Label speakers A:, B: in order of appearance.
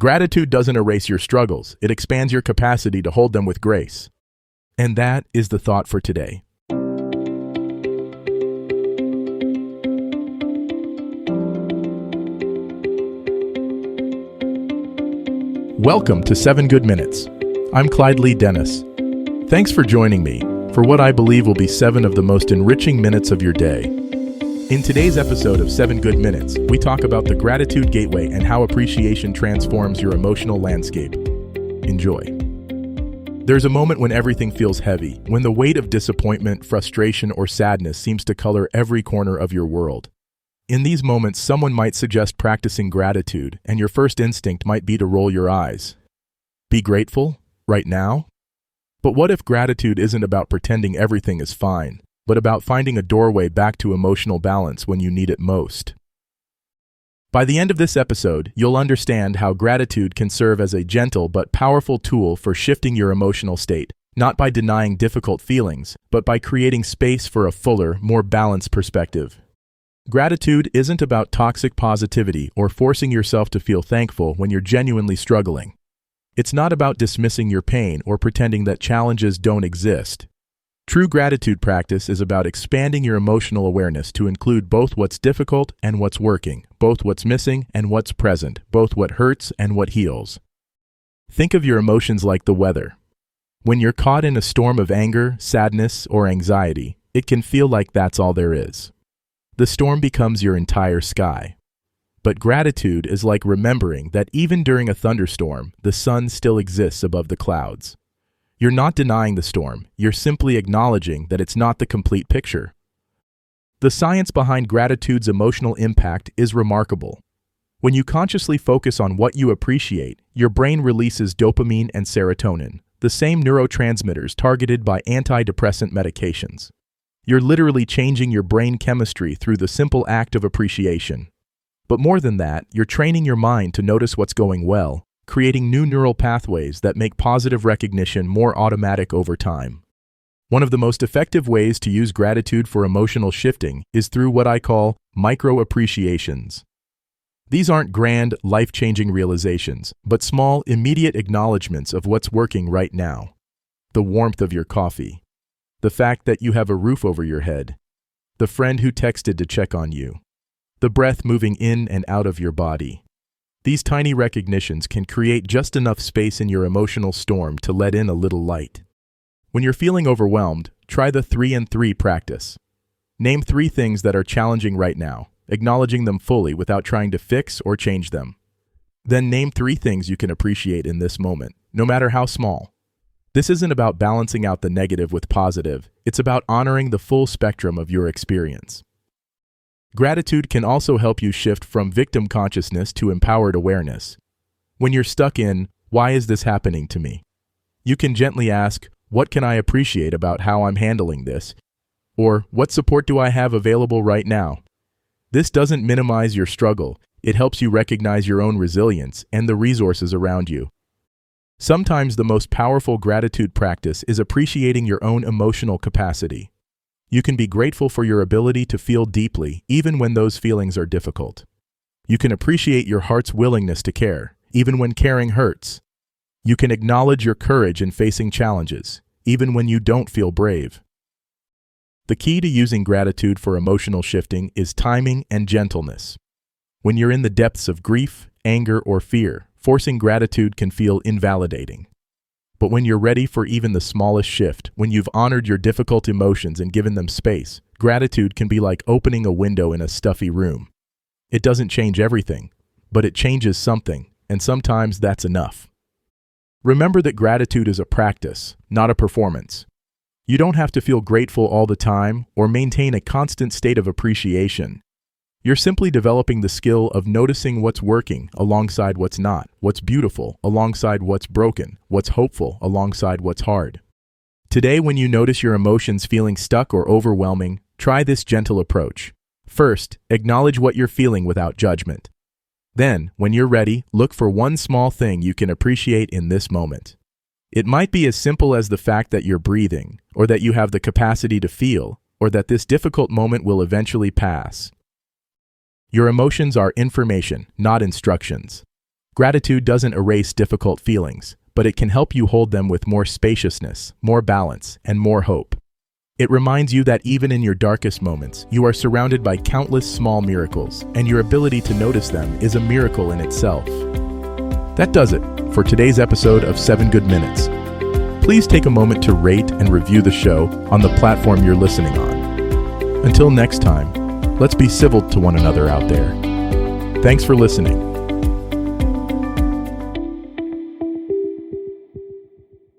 A: Gratitude doesn't erase your struggles, it expands your capacity to hold them with grace. And that is the thought for today. Welcome to 7 Good Minutes. I'm Clyde Lee Dennis. Thanks for joining me for what I believe will be 7 of the most enriching minutes of your day. In today's episode of 7 Good Minutes, we talk about the Gratitude Gateway and how appreciation transforms your emotional landscape. Enjoy. There's a moment when everything feels heavy, when the weight of disappointment, frustration, or sadness seems to color every corner of your world. In these moments, someone might suggest practicing gratitude, and your first instinct might be to roll your eyes. Be grateful? Right now? But what if gratitude isn't about pretending everything is fine, but about finding a doorway back to emotional balance when you need it most? By the end of this episode, you'll understand how gratitude can serve as a gentle but powerful tool for shifting your emotional state, not by denying difficult feelings, but by creating space for a fuller, more balanced perspective. Gratitude isn't about toxic positivity or forcing yourself to feel thankful when you're genuinely struggling. It's not about dismissing your pain or pretending that challenges don't exist. True gratitude practice is about expanding your emotional awareness to include both what's difficult and what's working, both what's missing and what's present, both what hurts and what heals. Think of your emotions like the weather. When you're caught in a storm of anger, sadness, or anxiety, it can feel like that's all there is. The storm becomes your entire sky. But gratitude is like remembering that even during a thunderstorm, the sun still exists above the clouds. You're not denying the storm, you're simply acknowledging that it's not the complete picture. The science behind gratitude's emotional impact is remarkable. When you consciously focus on what you appreciate, your brain releases dopamine and serotonin, the same neurotransmitters targeted by antidepressant medications. You're literally changing your brain chemistry through the simple act of appreciation. But more than that, you're training your mind to notice what's going well, creating new neural pathways that make positive recognition more automatic over time. One of the most effective ways to use gratitude for emotional shifting is through what I call micro-appreciations. These aren't grand, life-changing realizations, but small, immediate acknowledgments of what's working right now. The warmth of your coffee. The fact that you have a roof over your head. The friend who texted to check on you. The breath moving in and out of your body. These tiny recognitions can create just enough space in your emotional storm to let in a little light. When you're feeling overwhelmed, try the 3 and 3 practice. Name 3 things that are challenging right now, acknowledging them fully without trying to fix or change them. Then name 3 things you can appreciate in this moment, no matter how small. This isn't about balancing out the negative with positive, it's about honoring the full spectrum of your experience. Gratitude can also help you shift from victim consciousness to empowered awareness. When you're stuck in, "Why is this happening to me?" you can gently ask, "What can I appreciate about how I'm handling this?" Or, "What support do I have available right now?" This doesn't minimize your struggle, it helps you recognize your own resilience and the resources around you. Sometimes the most powerful gratitude practice is appreciating your own emotional capacity. You can be grateful for your ability to feel deeply, even when those feelings are difficult. You can appreciate your heart's willingness to care, even when caring hurts. You can acknowledge your courage in facing challenges, even when you don't feel brave. The key to using gratitude for emotional shifting is timing and gentleness. When you're in the depths of grief, anger, or fear, forcing gratitude can feel invalidating. But when you're ready for even the smallest shift, when you've honored your difficult emotions and given them space, gratitude can be like opening a window in a stuffy room. It doesn't change everything, but it changes something, and sometimes that's enough. Remember that gratitude is a practice, not a performance. You don't have to feel grateful all the time or maintain a constant state of appreciation. You're simply developing the skill of noticing what's working alongside what's not, what's beautiful alongside what's broken, what's hopeful alongside what's hard. Today, when you notice your emotions feeling stuck or overwhelming, try this gentle approach. First, acknowledge what you're feeling without judgment. Then, when you're ready, look for one small thing you can appreciate in this moment. It might be as simple as the fact that you're breathing, or that you have the capacity to feel, or that this difficult moment will eventually pass. Your emotions are information, not instructions. Gratitude doesn't erase difficult feelings, but it can help you hold them with more spaciousness, more balance, and more hope. It reminds you that even in your darkest moments, you are surrounded by countless small miracles, and your ability to notice them is a miracle in itself. That does it for today's episode of 7 Good Minutes. Please take a moment to rate and review the show on the platform you're listening on. Until next time, let's be civil to one another out there. Thanks for listening.